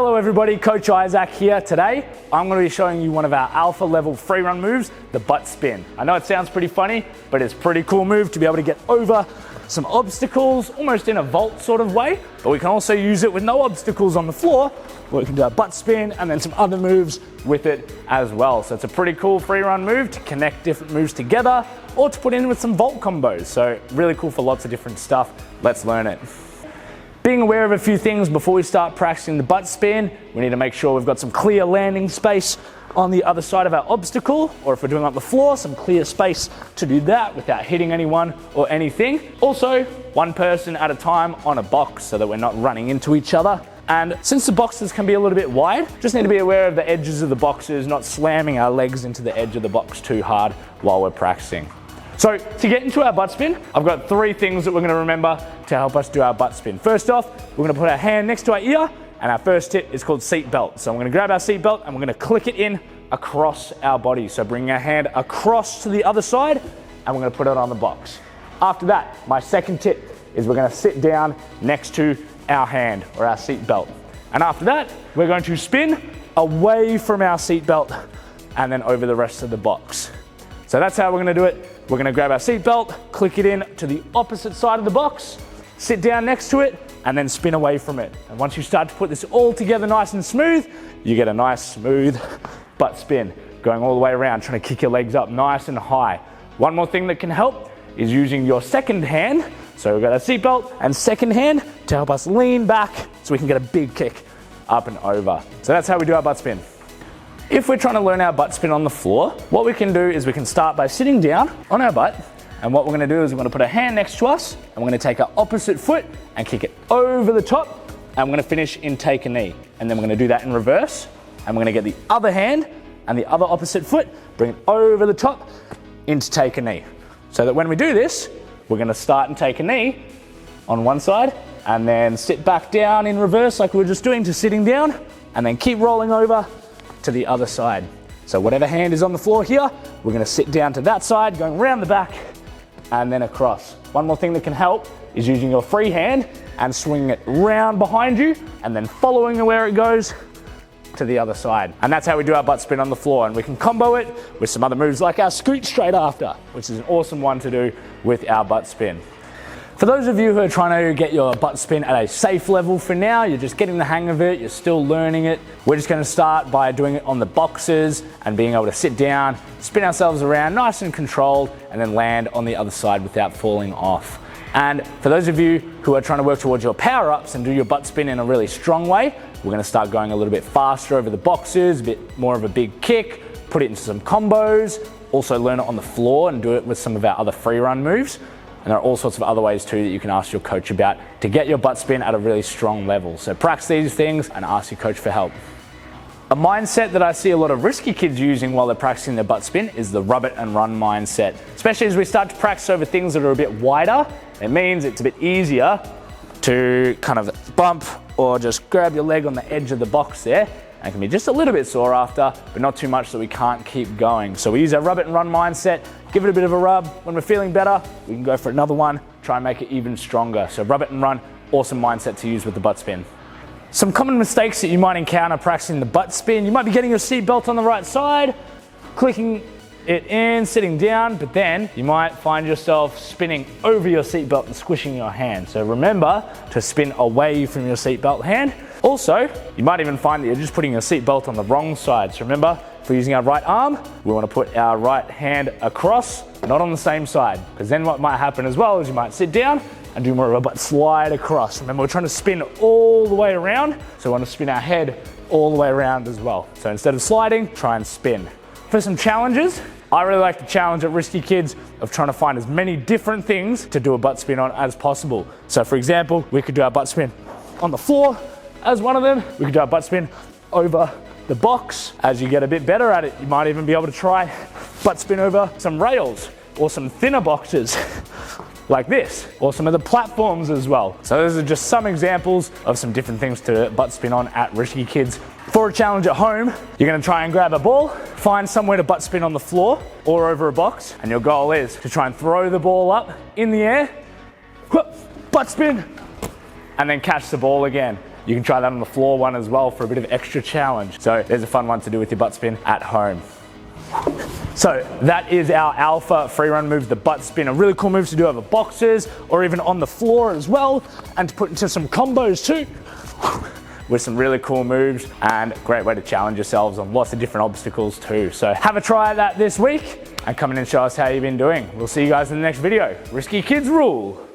Hello everybody, Coach Isaac here. Today, I'm going to be showing you one of our alpha level free run moves, the butt spin. I know it sounds pretty funny, but it's a pretty cool move to be able to get over some obstacles, almost in a vault sort of way, but we can also use it with no obstacles on the floor. We can do a butt spin and then some other moves with it as well. So it's a pretty cool free run move to connect different moves together or to put in with some vault combos. So really cool for lots of different stuff. Let's learn it. Being aware of a few things before we start practicing the butt spin, we need to make sure we've got some clear landing space on the other side of our obstacle, or if we're doing it on the floor, some clear space to do that without hitting anyone or anything. Also, one person at a time on a box so that we're not running into each other. And since the boxes can be a little bit wide, just need to be aware of the edges of the boxes, not slamming our legs into the edge of the box too hard while we're practicing. So to get into our butt spin, I've got 3 things that we're going to remember to help us do our butt spin. First off, we're going to put our hand next to our ear, and our first tip is called seat belt. So I'm going to grab our seat belt and we're going to click it in across our body. So bring our hand across to the other side and we're going to put it on the box. After that, my second tip is we're going to sit down next to our hand or our seat belt. And after that, we're going to spin away from our seat belt and then over the rest of the box. So that's how we're going to do it. We're going to grab our seat belt, click it in to the opposite side of the box, sit down next to it, and then spin away from it. And once you start to put this all together nice and smooth, you get a nice smooth butt spin going all the way around, trying to kick your legs up nice and high. One more thing that can help is using your second hand. So we've got our seat belt and second hand to help us lean back so we can get a big kick up and over. So that's how we do our butt spin. If we're trying to learn our butt spin on the floor, what we can do is we can start by sitting down on our butt, and what we're going to do is we're going to put a hand next to us and we're going to take our opposite foot and kick it over the top, and we're going to finish in take a knee. And then we're going to do that in reverse, and we're going to get the other hand and the other opposite foot, bring it over the top into take a knee. So that when we do this, we're going to start and take a knee on one side and then sit back down in reverse like we were just doing to sitting down, and then keep rolling over to the other side. So whatever hand is on the floor here, we're going to sit down to that side, going around the back and then across. One more thing that can help is using your free hand and swinging it round behind you and then following where it goes to the other side. And that's how we do our butt spin on the floor, and we can combo it with some other moves like our scoot straight after, which is an awesome one to do with our butt spin. For those of you who are trying to get your butt spin at a safe level for now, you're just getting the hang of it, you're still learning it, we're just going to start by doing it on the boxes and being able to sit down, spin ourselves around nice and controlled, and then land on the other side without falling off. And for those of you who are trying to work towards your power-ups and do your butt spin in a really strong way, we're going to start going a little bit faster over the boxes, a bit more of a big kick, put it into some combos, also learn it on the floor and do it with some of our other free run moves. And there are all sorts of other ways too that you can ask your coach about to get your butt spin at a really strong level. So practice these things and ask your coach for help. A mindset that I see a lot of risky kids using while they're practicing their butt spin is the rub it and run mindset. Especially as we start to practice over things that are a bit wider, it means it's a bit easier to kind of bump or just grab your leg on the edge of the box there. And it can be just a little bit sore after, but not too much that we can't keep going. So we use our rub it and run mindset, give it a bit of a rub. When we're feeling better, we can go for another one, try and make it even stronger. So rub it and run, awesome mindset to use with the butt spin. Some common mistakes that you might encounter practicing the butt spin: you might be getting your seat belt on the right side, clicking it in, sitting down, but then you might find yourself spinning over your seat belt and squishing your hand. So remember to spin away from your seat belt hand. Also, you might even find that you're just putting your seat belt on the wrong side. So remember, if we're using our right arm, we want to put our right hand across, not on the same side, because then what might happen as well is you might sit down and do more of a butt slide across. Remember, we're trying to spin all the way around, so we want to spin our head all the way around as well. So instead of sliding, try and spin. For some challenges, I really like to challenge at risky kids of trying to find as many different things to do a butt spin on as possible. So for example, we could do our butt spin on the floor as one of them. We could do our butt spin over the box. As you get a bit better at it, you might even be able to try butt spin over some rails or some thinner boxes like this, or some of the platforms as well. So those are just some examples of some different things to butt spin on at risky kids. For a challenge at home, you're going to try and grab a ball, find somewhere to butt spin on the floor or over a box, and your goal is to try and throw the ball up in the air, butt spin, and then catch the ball again. You can try that on the floor one as well for a bit of extra challenge. So there's a fun one to do with your butt spin at home. So that is our alpha free run move, the butt spin. A really cool move to do over boxes or even on the floor as well, and to put into some combos too with some really cool moves, and great way to challenge yourselves on lots of different obstacles too. So have a try at that this week and come in and show us how you've been doing. We'll see you guys in the next video. Risky kids rule.